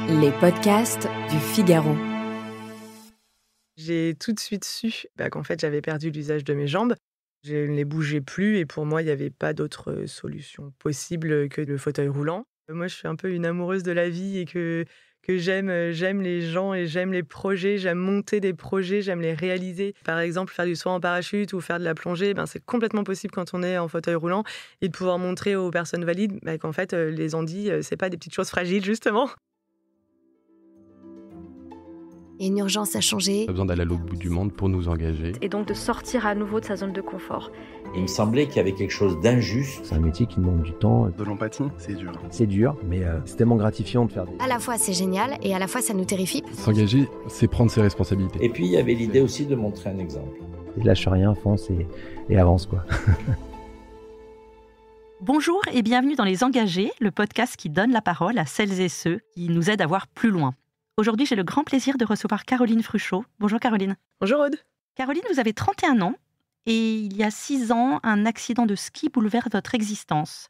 Les podcasts du Figaro. J'ai tout de suite su qu'en fait, j'avais perdu l'usage de mes jambes. Je ne les bougeais plus et pour moi, il n'y avait pas d'autre solution possible que le fauteuil roulant. Moi, je suis un peu une amoureuse de la vie et que j'aime les gens et j'aime les projets. J'aime monter des projets, j'aime les réaliser. Par exemple, faire du saut en parachute ou faire de la plongée, c'est complètement possible quand on est en fauteuil roulant. Et de pouvoir montrer aux personnes valides qu'en fait, les handis, c'est pas des petites choses fragiles, justement. Il y a une urgence à changer. On a besoin d'aller à l'autre bout du monde pour nous engager. Et donc de sortir à nouveau de sa zone de confort. Il me semblait qu'il y avait quelque chose d'injuste. C'est un métier qui demande du temps. De l'empathie, c'est dur. C'est dur, mais c'est tellement gratifiant de faire des... À la fois, c'est génial et à la fois, ça nous terrifie. S'engager, c'est prendre ses responsabilités. Et puis il y avait l'idée aussi de montrer un exemple. Et lâche rien, fonce et avance, quoi. Bonjour et bienvenue dans Les Engagés, le podcast qui donne la parole à celles et ceux qui nous aident à voir plus loin. Aujourd'hui, j'ai le grand plaisir de recevoir Caroline Fruchot. Bonjour Caroline. Bonjour Aude. Caroline, vous avez 31 ans et il y a 6 ans, un accident de ski bouleverse votre existence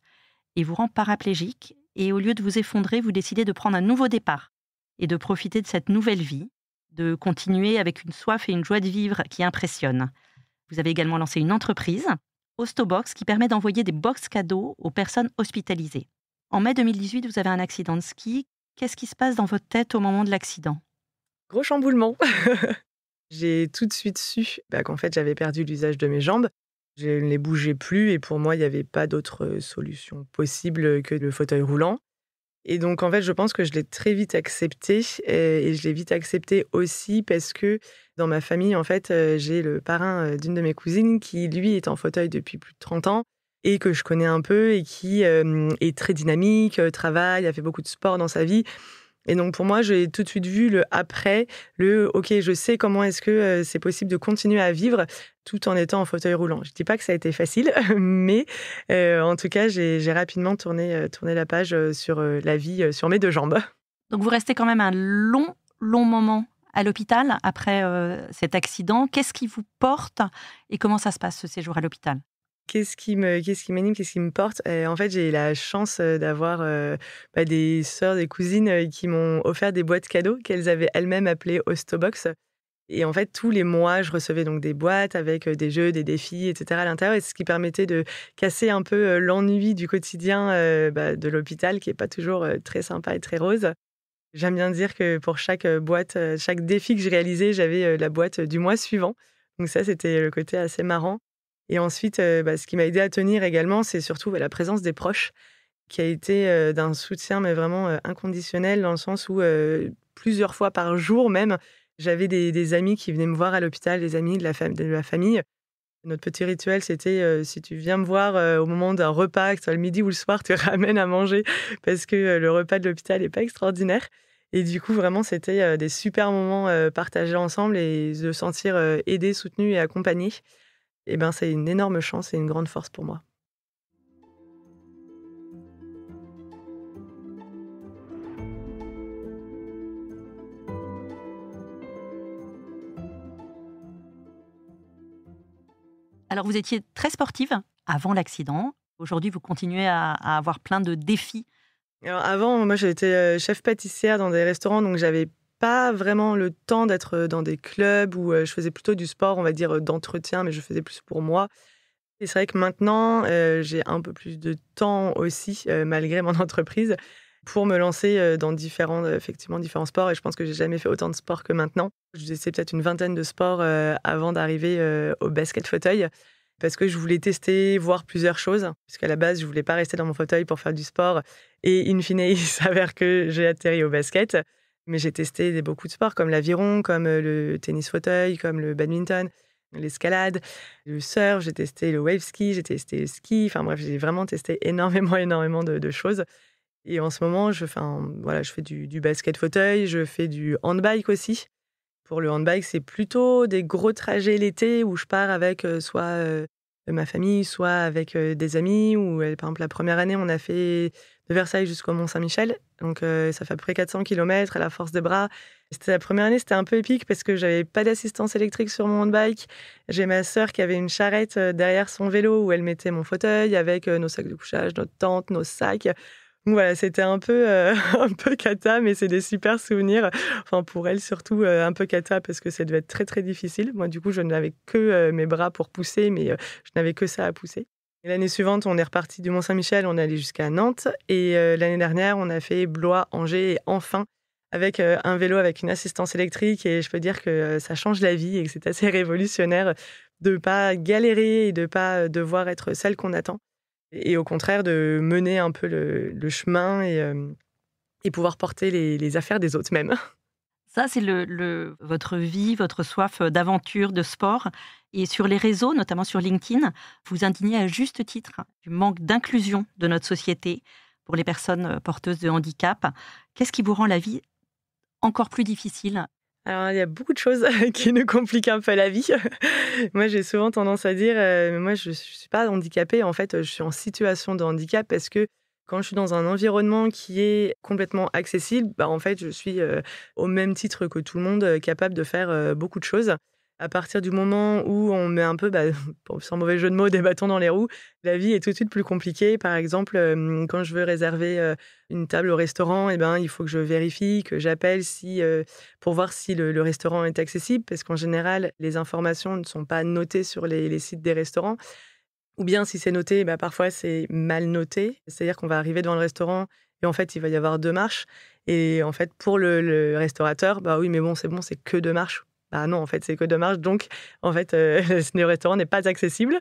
et vous rend paraplégique. Et au lieu de vous effondrer, vous décidez de prendre un nouveau départ et de profiter de cette nouvelle vie, de continuer avec une soif et une joie de vivre qui impressionnent. Vous avez également lancé une entreprise, Ostobox, qui permet d'envoyer des box cadeaux aux personnes hospitalisées. En mai 2018, vous avez un accident de ski. Qu'est-ce qui se passe dans votre tête au moment de l'accident ? Gros chamboulement. J'ai tout de suite su qu'en fait, j'avais perdu l'usage de mes jambes. Je ne les bougeais plus et pour moi, il n'y avait pas d'autre solution possible que le fauteuil roulant. Et donc, en fait, je pense que je l'ai très vite accepté et je l'ai vite accepté aussi parce que dans ma famille, en fait, j'ai le parrain d'une de mes cousines qui, lui, est en fauteuil depuis plus de 30 ans et que je connais un peu et qui est très dynamique, travaille, a fait beaucoup de sport dans sa vie. Et donc, pour moi, j'ai tout de suite vu le après, OK, je sais comment est-ce que c'est possible de continuer à vivre tout en étant en fauteuil roulant. Je ne dis pas que ça a été facile, mais en tout cas, j'ai rapidement tourné la page sur la vie sur mes deux jambes. Donc, vous restez quand même un long moment à l'hôpital après cet accident. Qu'est-ce qui vous porte et comment ça se passe ce séjour à l'hôpital ? Qu'est-ce qui m'anime, qu'est-ce qui me porte ? En fait, j'ai eu la chance d'avoir des sœurs, des cousines qui m'ont offert des boîtes cadeaux qu'elles avaient elles-mêmes appelées Ostobox. Et en fait, tous les mois, je recevais donc des boîtes avec des jeux, des défis, etc. à l'intérieur. Et ce qui permettait de casser un peu l'ennui du quotidien de l'hôpital, qui n'est pas toujours très sympa et très rose. J'aime bien dire que pour chaque boîte, chaque défi que je réalisais, j'avais la boîte du mois suivant. Donc ça, c'était le côté assez marrant. Et ensuite, ce qui m'a aidé à tenir également, c'est surtout la présence des proches, qui a été d'un soutien mais vraiment inconditionnel, dans le sens où plusieurs fois par jour même, j'avais des amis qui venaient me voir à l'hôpital, des amis de la famille. Notre petit rituel, c'était si tu viens me voir au moment d'un repas, que ce soit le midi ou le soir, tu ramènes à manger, parce que le repas de l'hôpital n'est pas extraordinaire. Et du coup, vraiment, c'était des super moments partagés ensemble et de se sentir aidé, soutenu et accompagné. C'est une énorme chance et une grande force pour moi. Alors, vous étiez très sportive avant l'accident. Aujourd'hui, vous continuez à avoir plein de défis. Alors avant, moi, j'étais chef pâtissière dans des restaurants, donc j'avais pas vraiment le temps d'être dans des clubs où je faisais plutôt du sport, on va dire, d'entretien, mais je faisais plus pour moi. Et c'est vrai que maintenant, j'ai un peu plus de temps aussi, malgré mon entreprise, pour me lancer dans différents sports. Et je pense que j'ai jamais fait autant de sport que maintenant. J'ai essayé peut-être une vingtaine de sports avant d'arriver au basket fauteuil, parce que je voulais tester, voir plusieurs choses. Puisqu'à la base, je voulais pas rester dans mon fauteuil pour faire du sport. Et in fine, il s'avère que j'ai atterri au basket. Mais j'ai testé beaucoup de sports, comme l'aviron, comme le tennis fauteuil, comme le badminton, l'escalade, le surf, j'ai testé le wave ski, j'ai testé le ski. Enfin bref, j'ai vraiment testé énormément de choses. Et en ce moment, je fais du basket fauteuil, je fais du handbike aussi. Pour le handbike, c'est plutôt des gros trajets l'été où je pars avec soit ma famille, soit avec des amis. Ou par exemple, la première année, on a fait de Versailles jusqu'au Mont-Saint-Michel. Donc, ça fait à peu près 400 km à la force des bras. C'était la première année, c'était un peu épique parce que j'avais pas d'assistance électrique sur mon handbike. J'ai ma sœur qui avait une charrette derrière son vélo où elle mettait mon fauteuil avec nos sacs de couchage, notre tente, nos sacs. Donc voilà, c'était un peu, un peu cata, mais c'est des super souvenirs. Enfin, pour elle, surtout, un peu cata, parce que ça devait être très, très difficile. Moi, du coup, je n'avais que mes bras pour pousser, mais je n'avais que ça à pousser. Et l'année suivante, on est reparti du Mont-Saint-Michel, on est allé jusqu'à Nantes. Et l'année dernière, on a fait Blois, Angers et enfin, avec un vélo avec une assistance électrique. Et je peux dire que ça change la vie et que c'est assez révolutionnaire de ne pas galérer et de ne pas devoir être celle qu'on attend. Et au contraire, de mener un peu le chemin et pouvoir porter les affaires des autres même. Ça, c'est votre vie, votre soif d'aventure, de sport. Et sur les réseaux, notamment sur LinkedIn, vous indignez à juste titre du manque d'inclusion de notre société pour les personnes porteuses de handicap. Qu'est-ce qui vous rend la vie encore plus difficile ? Alors, il y a beaucoup de choses qui nous compliquent un peu la vie. Moi, j'ai souvent tendance à dire, moi, je ne suis pas handicapée. En fait, je suis en situation de handicap parce que quand je suis dans un environnement qui est complètement accessible, en fait, je suis au même titre que tout le monde, capable de faire beaucoup de choses. À partir du moment où on met un peu, sans mauvais jeu de mots, des bâtons dans les roues, la vie est tout de suite plus compliquée. Par exemple, quand je veux réserver une table au restaurant, il faut que je vérifie, que j'appelle pour voir si le restaurant est accessible, parce qu'en général, les informations ne sont pas notées sur les sites des restaurants. Ou bien, si c'est noté, parfois c'est mal noté. C'est-à-dire qu'on va arriver devant le restaurant et en fait, il va y avoir 2 marches. Et en fait, pour le restaurateur, oui, mais bon, c'est que 2 marches. Non, en fait, c'est que 2 marches. Donc, en fait, le restaurant n'est pas accessible.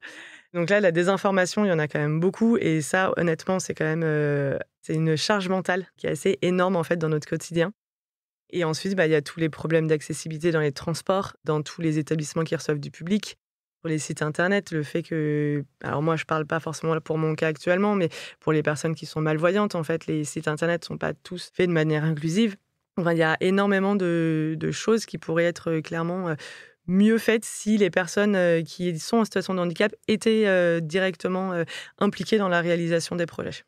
Donc là, la désinformation, il y en a quand même beaucoup. Et ça, honnêtement, c'est quand même c'est une charge mentale qui est assez énorme, en fait, dans notre quotidien. Et ensuite, il y a tous les problèmes d'accessibilité dans les transports, dans tous les établissements qui reçoivent du public. Pour les sites internet, le fait que... Alors moi, je ne parle pas forcément pour mon cas actuellement, mais pour les personnes qui sont malvoyantes, en fait, les sites internet ne sont pas tous faits de manière inclusive. Enfin, il y a énormément de choses qui pourraient être clairement mieux faites si les personnes qui sont en situation de handicap étaient directement impliquées dans la réalisation des projets.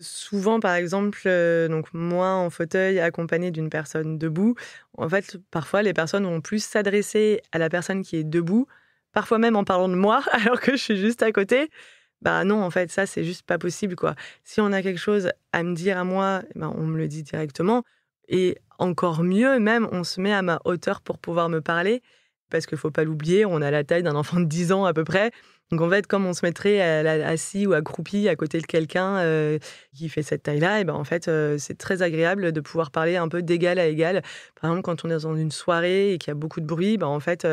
Souvent, par exemple, donc moi en fauteuil accompagnée d'une personne debout, en fait, parfois les personnes vont plus s'adresser à la personne qui est debout, parfois même en parlant de moi, alors que je suis juste à côté. Non, en fait, ça, c'est juste pas possible, quoi. Si on a quelque chose à me dire à moi, on me le dit directement. Et encore mieux, même, on se met à ma hauteur pour pouvoir me parler. Parce qu'il ne faut pas l'oublier, on a la taille d'un enfant de 10 ans à peu près. Donc en fait, comme on se mettrait assis ou accroupi à côté de quelqu'un qui fait cette taille-là, en fait, c'est très agréable de pouvoir parler un peu d'égal à égal. Par exemple, quand on est dans une soirée et qu'il y a beaucoup de bruit, en fait,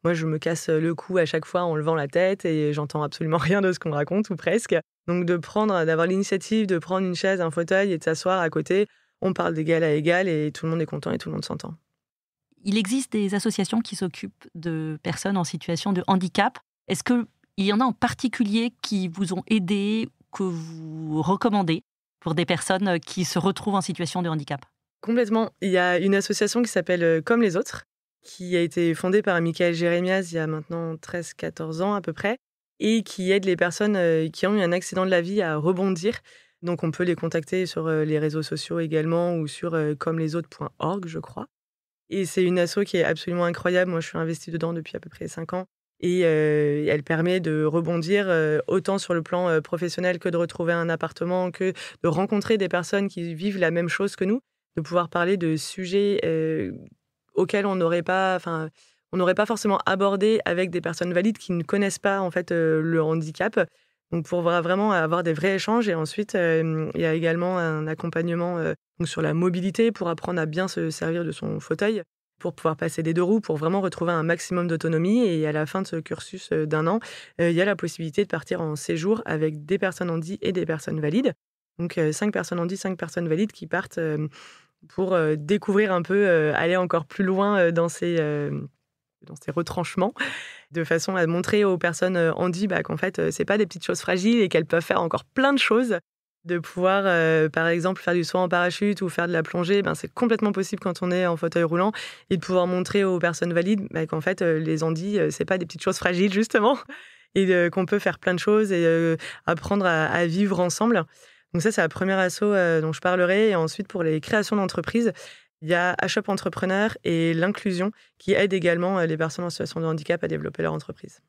moi, je me casse le cou à chaque fois en levant la tête et j'entends absolument rien de ce qu'on raconte, ou presque. Donc d'avoir l'initiative de prendre une chaise, un fauteuil et de s'asseoir à côté, on parle d'égal à égal et tout le monde est content et tout le monde s'entend. Il existe des associations qui s'occupent de personnes en situation de handicap. Est-ce qu'il y en a en particulier qui vous ont aidé, que vous recommandez pour des personnes qui se retrouvent en situation de handicap ? Complètement. Il y a une association qui s'appelle Comme les autres, qui a été fondée par Michael Jérémias il y a maintenant 13-14 ans à peu près, et qui aide les personnes qui ont eu un accident de la vie à rebondir. Donc on peut les contacter sur les réseaux sociaux également ou sur commelesautres.org, je crois. Et c'est une asso qui est absolument incroyable. Moi, je suis investie dedans depuis à peu près 5 ans. Et elle permet de rebondir autant sur le plan professionnel que de retrouver un appartement, que de rencontrer des personnes qui vivent la même chose que nous, de pouvoir parler de sujets auxquels on n'aurait pas forcément abordé avec des personnes valides qui ne connaissent pas en fait le handicap. Donc pour vraiment avoir des vrais échanges. Et ensuite, il y a également un accompagnement donc sur la mobilité pour apprendre à bien se servir de son fauteuil, pour pouvoir passer des 2 roues, pour vraiment retrouver un maximum d'autonomie. Et à la fin de ce cursus d'1 an, il y a la possibilité de partir en séjour avec des personnes handies et des personnes valides. Donc 5 personnes handies, 5 personnes valides qui partent pour découvrir un peu, aller encore plus loin dans ces retranchements, de façon à montrer aux personnes handies qu'en fait, c'est pas des petites choses fragiles et qu'elles peuvent faire encore plein de choses. De pouvoir, par exemple, faire du saut en parachute ou faire de la plongée, c'est complètement possible quand on est en fauteuil roulant. Et de pouvoir montrer aux personnes valides qu'en fait, les handis, c'est pas des petites choses fragiles, justement. et qu'on peut faire plein de choses et apprendre à vivre ensemble. Donc ça, c'est la première asso dont je parlerai. Et ensuite, pour les créations d'entreprises, il y a HUP Entrepreneur et l'inclusion qui aident également les personnes en situation de handicap à développer leur entreprise.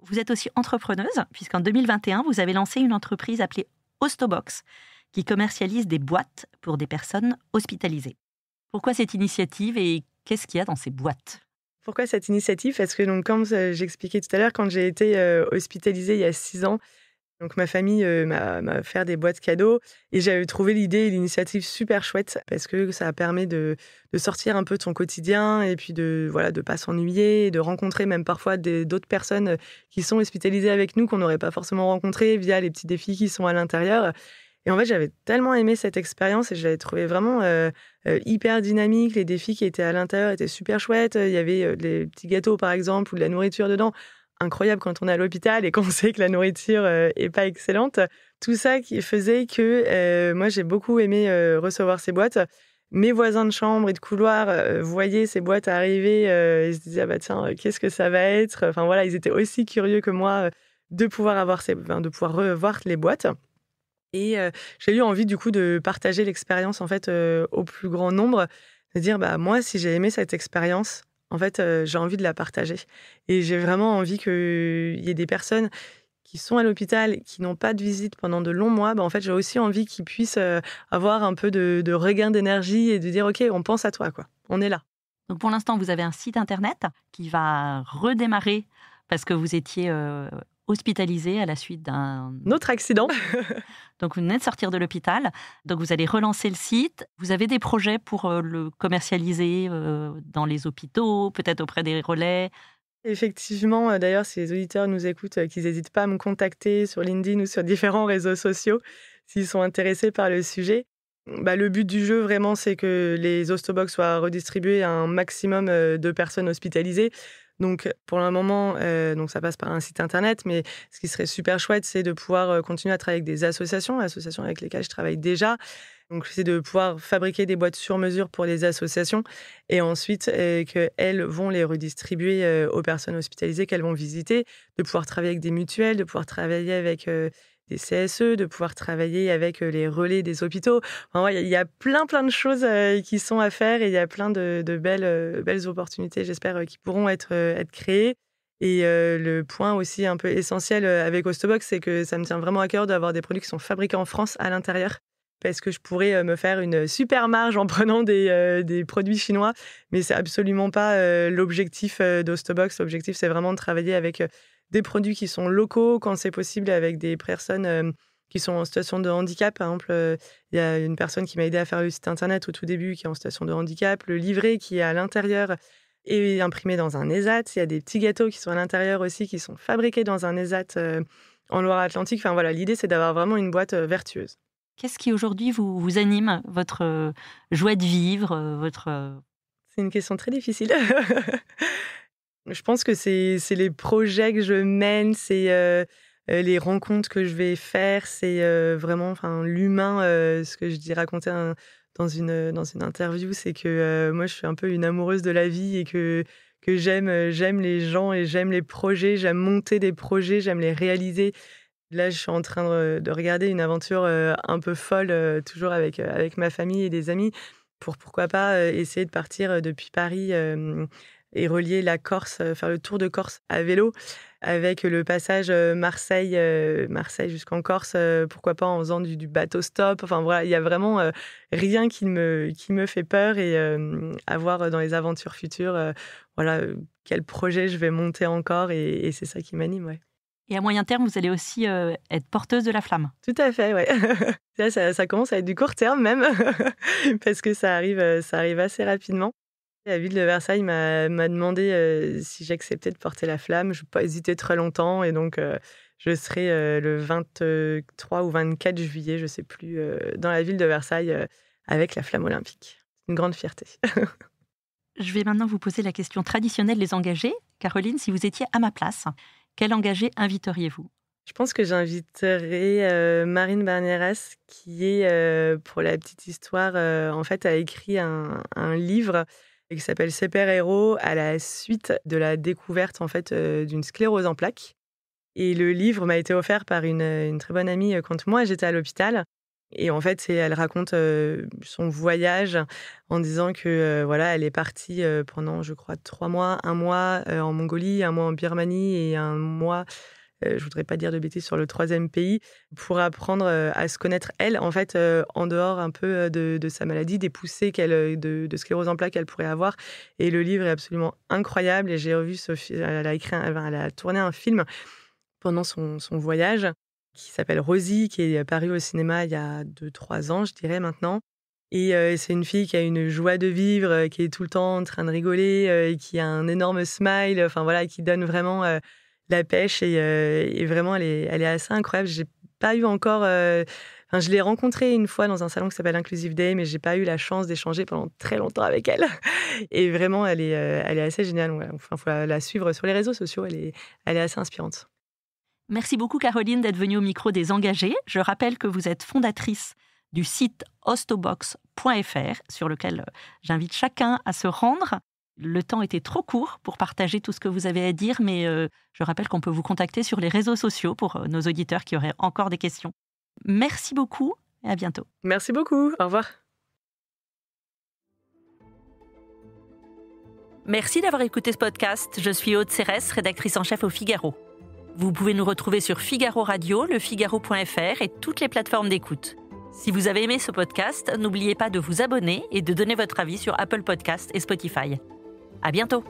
Vous êtes aussi entrepreneuse, puisqu'en 2021, vous avez lancé une entreprise appelée Ostobox, qui commercialise des boîtes pour des personnes hospitalisées. Pourquoi cette initiative et qu'est-ce qu'il y a dans ces boîtes ? Pourquoi cette initiative ? Parce que, donc, comme j'expliquais tout à l'heure, quand j'ai été hospitalisée il y a 6 ans, donc ma famille m'a offert des boîtes cadeaux et j'avais trouvé l'idée et l'initiative super chouette parce que ça permet de sortir un peu de son quotidien et puis de pas s'ennuyer, de rencontrer même parfois d'autres personnes qui sont hospitalisées avec nous qu'on n'aurait pas forcément rencontrées via les petits défis qui sont à l'intérieur. Et en fait, j'avais tellement aimé cette expérience et je l'avais trouvé vraiment hyper dynamique. Les défis qui étaient à l'intérieur étaient super chouettes. Il y avait des petits gâteaux, par exemple, ou de la nourriture dedans. Incroyable quand on est à l'hôpital et qu'on sait que la nourriture est pas excellente. Tout ça qui faisait que moi, j'ai beaucoup aimé recevoir ces boîtes. Mes voisins de chambre et de couloir voyaient ces boîtes arriver et se disaient, ah bah tiens, qu'est-ce que ça va être ? Enfin voilà, ils étaient aussi curieux que moi de pouvoir de pouvoir revoir les boîtes. Et j'ai eu envie du coup de partager l'expérience en fait au plus grand nombre, de dire bah moi si j'ai aimé cette expérience, en fait j'ai envie de la partager et j'ai vraiment envie qu'il y ait des personnes qui sont à l'hôpital, qui n'ont pas de visite pendant de longs mois. Bah, en fait j'ai aussi envie qu'ils puissent avoir un peu de regain d'énergie et de dire ok on pense à toi quoi, on est là. Donc pour l'instant vous avez un site internet qui va redémarrer parce que vous étiez hospitalisé à la suite d'un autre accident. Donc, vous venez de sortir de l'hôpital. Donc, vous allez relancer le site. Vous avez des projets pour le commercialiser dans les hôpitaux, peut-être auprès des relais. Effectivement, d'ailleurs, si les auditeurs nous écoutent, qu'ils n'hésitent pas à me contacter sur LinkedIn ou sur différents réseaux sociaux s'ils sont intéressés par le sujet. Bah, le but du jeu, vraiment, c'est que les Ostobox soient redistribués à un maximum de personnes hospitalisées. Donc, pour le moment, donc ça passe par un site internet, mais ce qui serait super chouette, c'est de pouvoir continuer à travailler avec des associations avec lesquelles je travaille déjà. Donc, c'est de pouvoir fabriquer des boîtes sur mesure pour les associations et ensuite qu'elles vont les redistribuer aux personnes hospitalisées qu'elles vont visiter, de pouvoir travailler avec des mutuelles, de pouvoir travailler avec des CSE, de pouvoir travailler avec les relais des hôpitaux. Enfin, ouais, il y a plein de choses qui sont à faire et il y a plein de belles opportunités, j'espère, qui pourront être créées. Et le point aussi un peu essentiel avec Ostobox, c'est que ça me tient vraiment à cœur d'avoir des produits qui sont fabriqués en France à l'intérieur. Parce que je pourrais me faire une super marge en prenant des produits chinois, mais c'est absolument pas l'objectif d'Ostobox. L'objectif, c'est vraiment de travailler avec des produits qui sont locaux, quand c'est possible, avec des personnes qui sont en situation de handicap. Par exemple, il y a une personne qui m'a aidé à faire le site internet au tout début, qui est en situation de handicap. Le livret qui est à l'intérieur est imprimé dans un ESAT. Il y a des petits gâteaux qui sont à l'intérieur aussi, qui sont fabriqués dans un ESAT en Loire-Atlantique. Enfin voilà, l'idée, c'est d'avoir vraiment une boîte vertueuse. Qu'est-ce qui aujourd'hui vous anime, votre joie de vivre, votre... C'est une question très difficile. Je pense que c'est les projets que je mène, c'est les rencontres que je vais faire, c'est vraiment l'humain. Ce que je racontais dans une interview, c'est que moi, je suis un peu une amoureuse de la vie et que j'aime les gens et j'aime les projets, j'aime monter des projets, j'aime les réaliser. Là, je suis en train de regarder une aventure un peu folle, toujours avec ma famille et des amis, pour pourquoi pas essayer de partir depuis Paris et relier la Corse, faire le tour de Corse à vélo, avec le passage Marseille jusqu'en Corse, pourquoi pas en faisant du bateau stop. Enfin voilà, il y a vraiment rien qui me fait peur et à voir dans les aventures futures, quel projet je vais monter encore et c'est ça qui m'anime, ouais. Et à moyen terme, vous allez aussi être porteuse de la flamme. Tout à fait, ouais. Là, ça commence à être du court terme même, parce que ça arrive assez rapidement. La ville de Versailles m'a demandé si j'acceptais de porter la flamme. Je n'ai pas hésité très longtemps et donc je serai le 23 ou 24 juillet, je ne sais plus, dans la ville de Versailles avec la flamme olympique. C'est une grande fierté. Je vais maintenant vous poser la question traditionnelle des engagés. Caroline, si vous étiez à ma place, quel engagé inviteriez-vous ? Je pense que j'inviterai Marine Barnieras, qui est, pour la petite histoire, en fait, a écrit un livre qui s'appelle Super Héros à la suite de la découverte en fait d'une sclérose en plaques. Et le livre m'a été offert par une très bonne amie quand moi, j'étais à l'hôpital. Et en fait, elle raconte son voyage en disant que voilà, elle est partie pendant, je crois, 3 mois, 1 mois en Mongolie, 1 mois en Birmanie et 1 mois, je voudrais pas dire de bêtises, sur le 3e pays, pour apprendre à se connaître elle, en fait, en dehors un peu de sa maladie, des poussées de sclérose en plaques qu'elle pourrait avoir. Et le livre est absolument incroyable. Et j'ai revu elle a tourné un film pendant son voyage, qui s'appelle Rosie, qui est paru au cinéma il y a 2-3 ans, je dirais maintenant. Et c'est une fille qui a une joie de vivre, qui est tout le temps en train de rigoler, et qui a un énorme smile, enfin voilà, qui donne vraiment la pêche. Et vraiment, elle est assez incroyable. J'ai pas eu encore... je l'ai rencontrée une fois dans un salon qui s'appelle Inclusive Day, mais j'ai pas eu la chance d'échanger pendant très longtemps avec elle. Et vraiment, elle est assez géniale. Ouais. Enfin, faut la suivre sur les réseaux sociaux. Elle est assez inspirante. Merci beaucoup Caroline d'être venue au micro des engagés. Je rappelle que vous êtes fondatrice du site ostobox.fr sur lequel j'invite chacun à se rendre. Le temps était trop court pour partager tout ce que vous avez à dire, mais je rappelle qu'on peut vous contacter sur les réseaux sociaux pour nos auditeurs qui auraient encore des questions. Merci beaucoup et à bientôt. Merci beaucoup. Au revoir. Merci d'avoir écouté ce podcast. Je suis Aude Cérès, rédactrice en chef au Figaro. Vous pouvez nous retrouver sur Figaro Radio, lefigaro.fr et toutes les plateformes d'écoute. Si vous avez aimé ce podcast, n'oubliez pas de vous abonner et de donner votre avis sur Apple Podcasts et Spotify. À bientôt!